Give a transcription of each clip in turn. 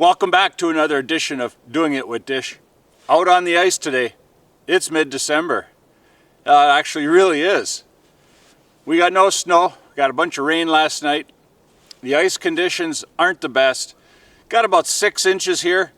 Welcome back to another edition of Doing It with Dish. Out on the ice today. It's mid-December. It actually really is. We got no snow, got a bunch of rain last night. The ice conditions aren't the best. Got about 6 inches here,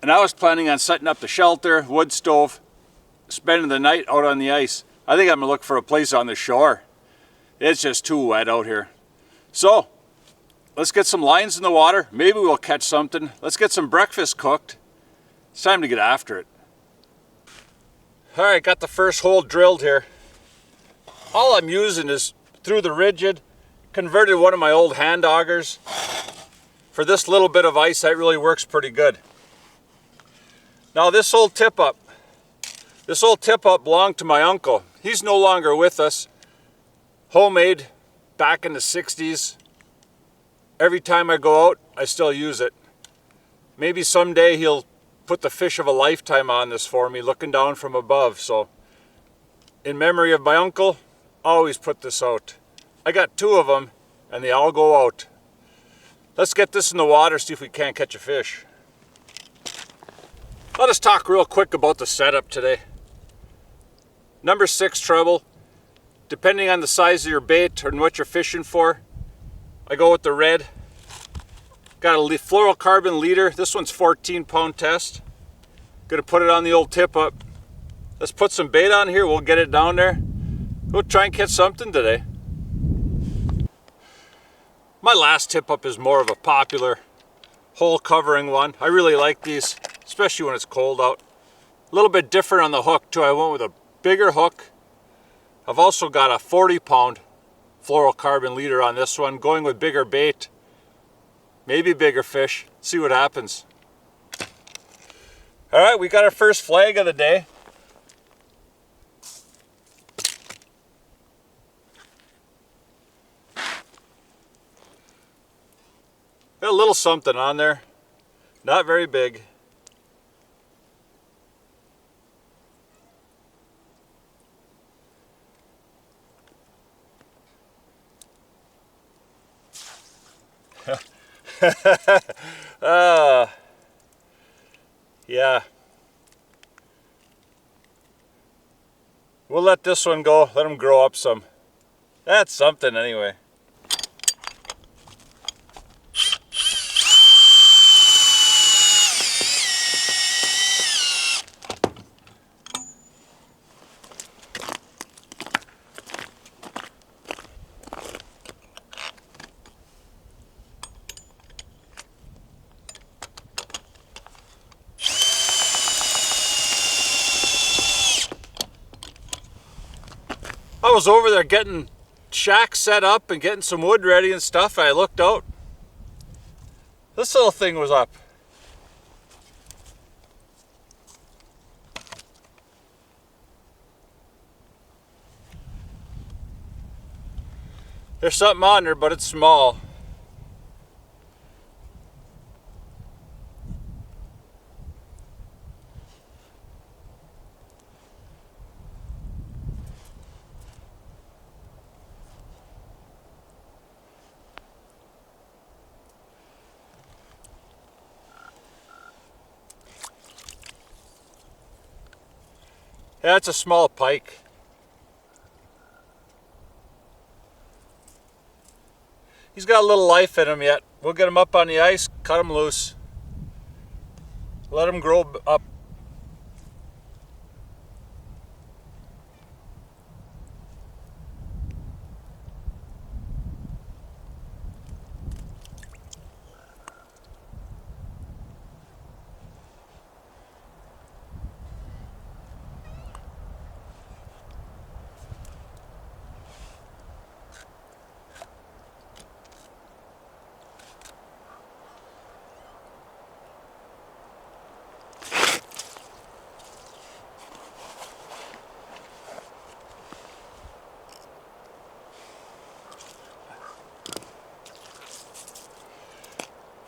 and I was planning on setting up the shelter, wood stove, spending the night out on the ice. I think I'm gonna look for a place on the shore. It's just too wet out here. So, let's get some lines in the water. Maybe we'll catch something. Let's get some breakfast cooked. It's time to get after it. All right, got the first hole drilled here. All I'm using is through the rigid, converted one of my old hand augers. For this little bit of ice, that really works pretty good. Now this old tip-up belonged to my uncle. He's no longer with us. Homemade, back in the 60s. Every time I go out, I still use it. Maybe someday he'll put the fish of a lifetime on this for me, looking down from above. So, in memory of my uncle, always put this out. I got 2 of them, and they all go out. Let's get this in the water, see if we can't catch a fish. Let us talk real quick about the setup today. Number 6 treble. Depending on the size of your bait and what you're fishing for, I go with the red. Got a fluorocarbon leader. This one's 14-pound test. Gonna put it on the old tip-up. Let's put some bait on here. We'll get it down there. We'll try and catch something today. My last tip-up is more of a popular hole covering one. I really like these, especially when it's cold out. A little bit different on the hook too. I went with a bigger hook. I've also got a 40-pound fluorocarbon leader on this one, going with bigger bait. Maybe bigger fish. See what happens. All right, we got our first flag of the day. Got a little something on there. Not very big. Yeah. We'll let this one go. Let him grow up some. That's something anyway. I was over there getting shack set up and getting some wood ready and stuff. I looked out. This little thing was up. There's something on there, but it's small. Yeah, it's a small pike. He's got a little life in him yet. We'll get him up on the ice, cut him loose. Let him grow up.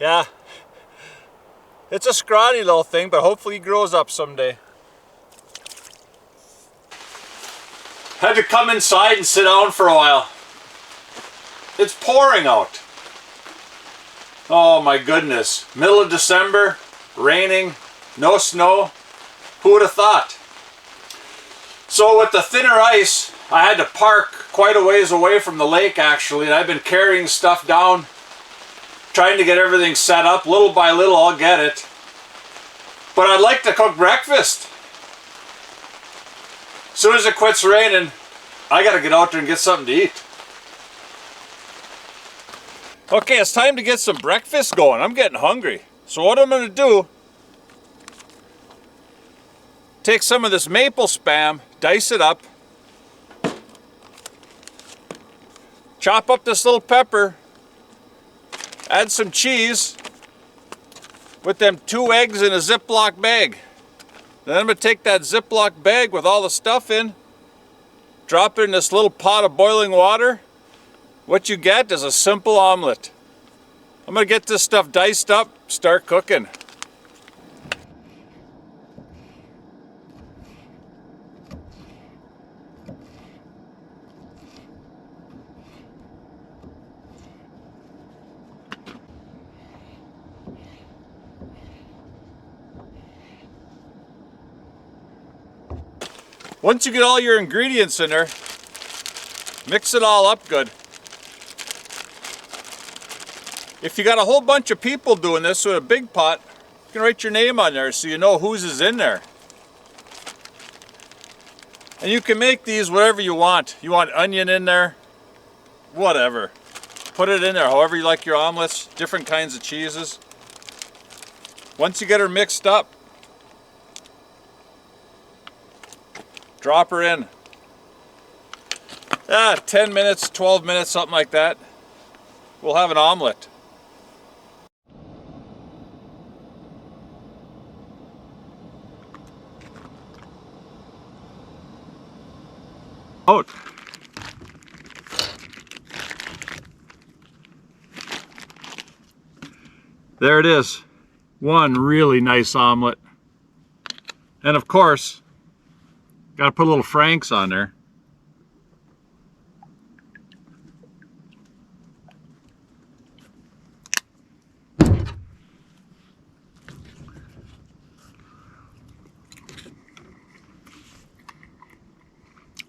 Yeah, it's a scrawny little thing, but hopefully he grows up someday. Had to come inside and sit down for a while. It's pouring out. Oh my goodness. Middle of December, raining, no snow. Who would have thought? So with the thinner ice, I had to park quite a ways away from the lake actually, and I've been carrying stuff down, trying to get everything set up. Little by little, I'll get it. But I'd like to cook breakfast. As soon as it quits raining, I gotta get out there and get something to eat. Okay, it's time to get some breakfast going. I'm getting hungry. So what I'm gonna do, take some of this maple spam, dice it up, chop up this little pepper, add some cheese with them 2 eggs in a Ziploc bag. Then I'm gonna take that Ziploc bag with all the stuff in, drop it in this little pot of boiling water. What you get is a simple omelet. I'm gonna get this stuff diced up, start cooking. Once you get all your ingredients in there, mix it all up good. If you got a whole bunch of people doing this with a big pot, you can write your name on there so you know whose is in there. And you can make these whatever you want. You want onion in there, whatever. Put it in there however you like your omelets, different kinds of cheeses. Once you get her mixed up, drop her in. 10 minutes, 12 minutes, something like that. We'll have an omelet. Out. There it is. One really nice omelet. And of course, got to put a little Frank's on there.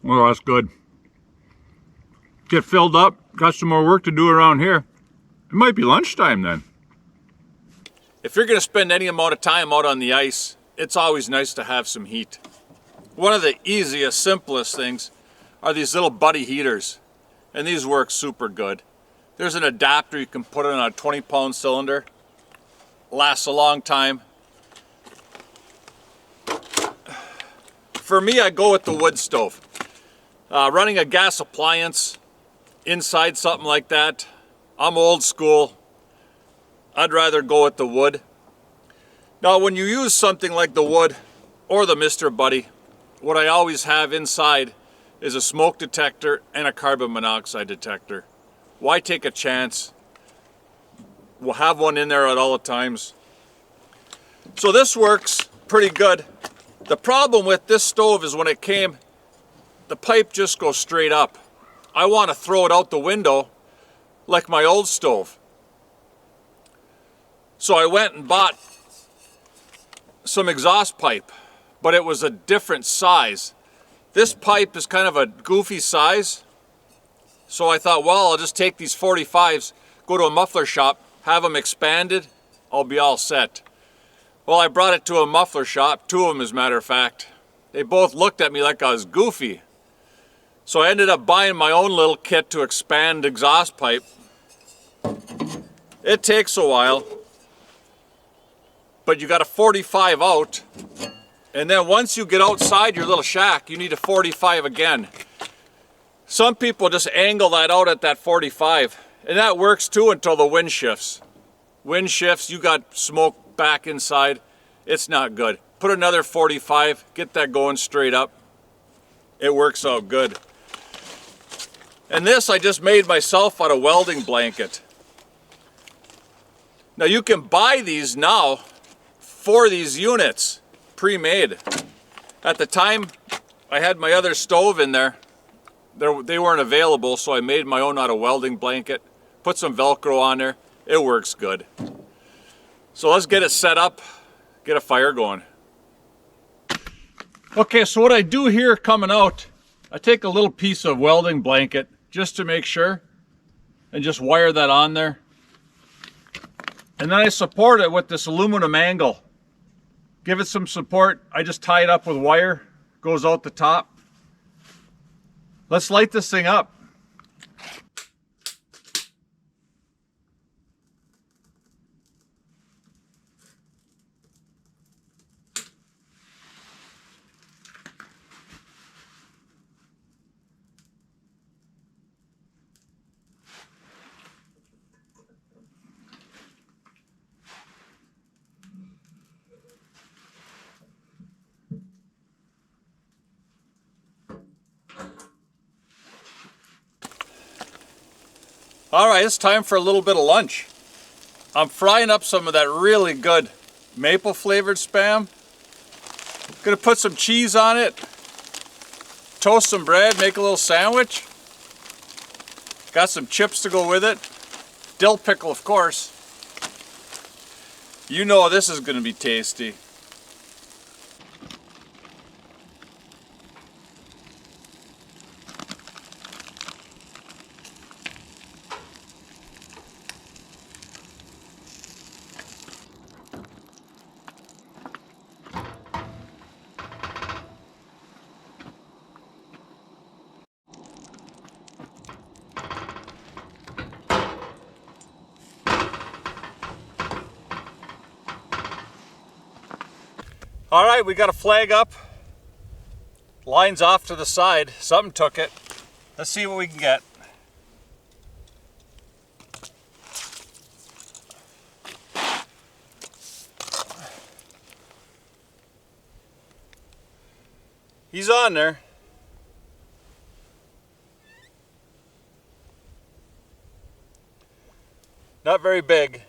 Oh, that's good. Get filled up. Got some more work to do around here. It might be lunchtime then. If you're going to spend any amount of time out on the ice, it's always nice to have some heat. One of the easiest, simplest things are these little buddy heaters. And these work super good. There's an adapter you can put it on a 20-pound cylinder. Lasts a long time. For me, I go with the wood stove. Running a gas appliance inside something like that, I'm old school. I'd rather go with the wood. Now when you use something like the wood or the Mr. Buddy, what I always have inside is a smoke detector and a carbon monoxide detector. Why take a chance? We'll have one in there at all times. So this works pretty good. The problem with this stove is when it came, the pipe just goes straight up. I want to throw it out the window like my old stove. So I went and bought some exhaust pipe, but it was a different size. This pipe is kind of a goofy size. So I thought, well, I'll just take these 45s, go to a muffler shop, have them expanded, I'll be all set. Well, I brought it to a muffler shop, 2 of them as a matter of fact. They both looked at me like I was goofy. So I ended up buying my own little kit to expand exhaust pipe. It takes a while, but you got a 45 out, and then once you get outside your little shack, you need a 45 again. Some people just angle that out at that 45, and that works too until the wind shifts. Wind shifts, you got smoke back inside, it's not good. Put another 45, get that going straight up. It works out good. And this I just made myself out of welding blanket. Now you can buy these now for these units, pre-made. At the time I had my other stove in there, they weren't available, so I made my own out of welding blanket, put some Velcro on there, It works good. So let's get it set up, get a fire going. Okay, so what I do here coming out, I take a little piece of welding blanket just to make sure and just wire that on there. And then I support it with this aluminum angle. Give it some support. I just tie it up with wire, goes out the top. Let's light this thing up. All right, it's time for a little bit of lunch. I'm frying up some of that really good maple flavored Spam. Gonna put some cheese on it, toast some bread, make a little sandwich. Got some chips to go with it. Dill pickle, of course. You know this is gonna be tasty. All right, we got a flag up. Line's off to the side. Something took it. Let's see what we can get. He's on there. Not very big.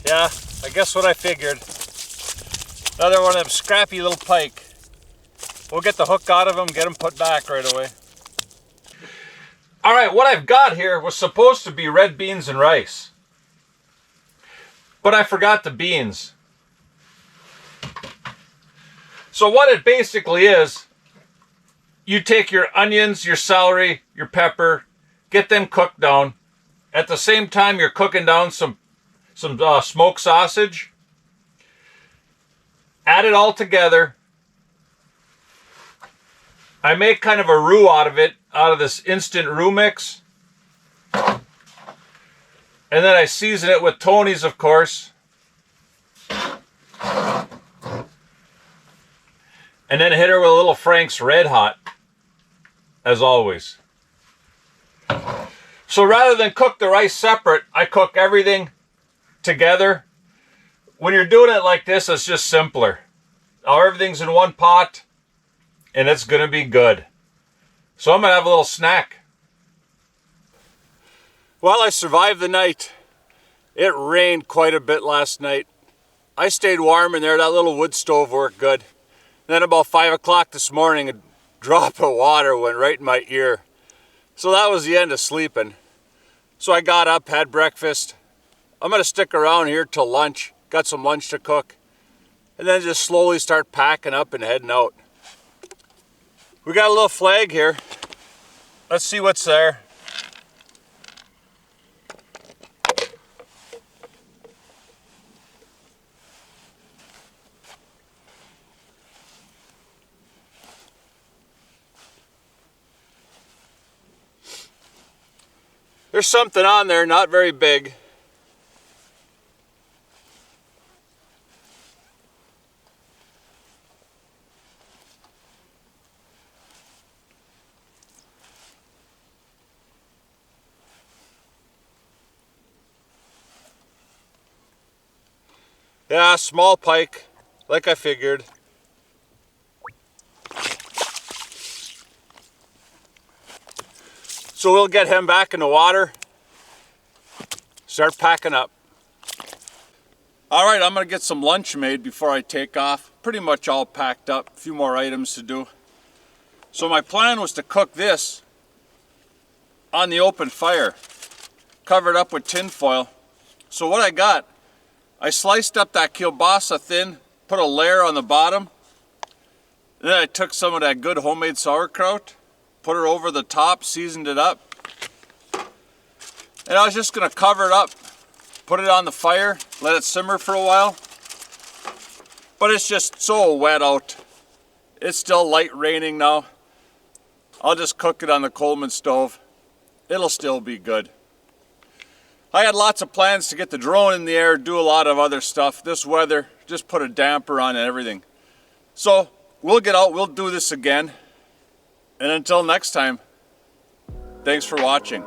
Yeah, I guess what I figured. Another one of them scrappy little pike. We'll get the hook out of them, get them put back right away. All right, what I've got here was supposed to be red beans and rice. But I forgot the beans. So what it basically is, you take your onions, your celery, your pepper, get them cooked down. At the same time, you're cooking down some smoked sausage. Add it all together. I make kind of a roux out of it, out of this instant roux mix. And then I season it with Tony's, of course. And then hit her with a little Frank's Red Hot, as always. So rather than cook the rice separate, I cook everything together. When you're doing it like this, it's just simpler. Now everything's in one pot, and it's gonna be good. So I'm gonna have a little snack. Well, I survived the night. It rained quite a bit last night. I stayed warm in there. That little wood stove worked good. Then about 5 o'clock this morning, a drop of water went right in my ear. So that was the end of sleeping. So I got up, had breakfast. I'm gonna stick around here till lunch. Got some lunch to cook. And then just slowly start packing up and heading out. We got a little flag here. Let's see what's there. There's something on there, not very big. Yeah, small pike, like I figured. So we'll get him back in the water, start packing up. All right, I'm gonna get some lunch made before I take off. Pretty much all packed up, a few more items to do. So my plan was to cook this on the open fire, covered up with tin foil. So what I got, I sliced up that kielbasa thin, put a layer on the bottom, then I took some of that good homemade sauerkraut, put it over the top, seasoned it up, and I was just gonna cover it up, put it on the fire, let it simmer for a while. But it's just so wet out. It's still light raining now. I'll just cook it on the Coleman stove. It'll still be good. I had lots of plans to get the drone in the air, do a lot of other stuff. This weather, just put a damper on and everything. So we'll get out, we'll do this again. And until next time, thanks for watching.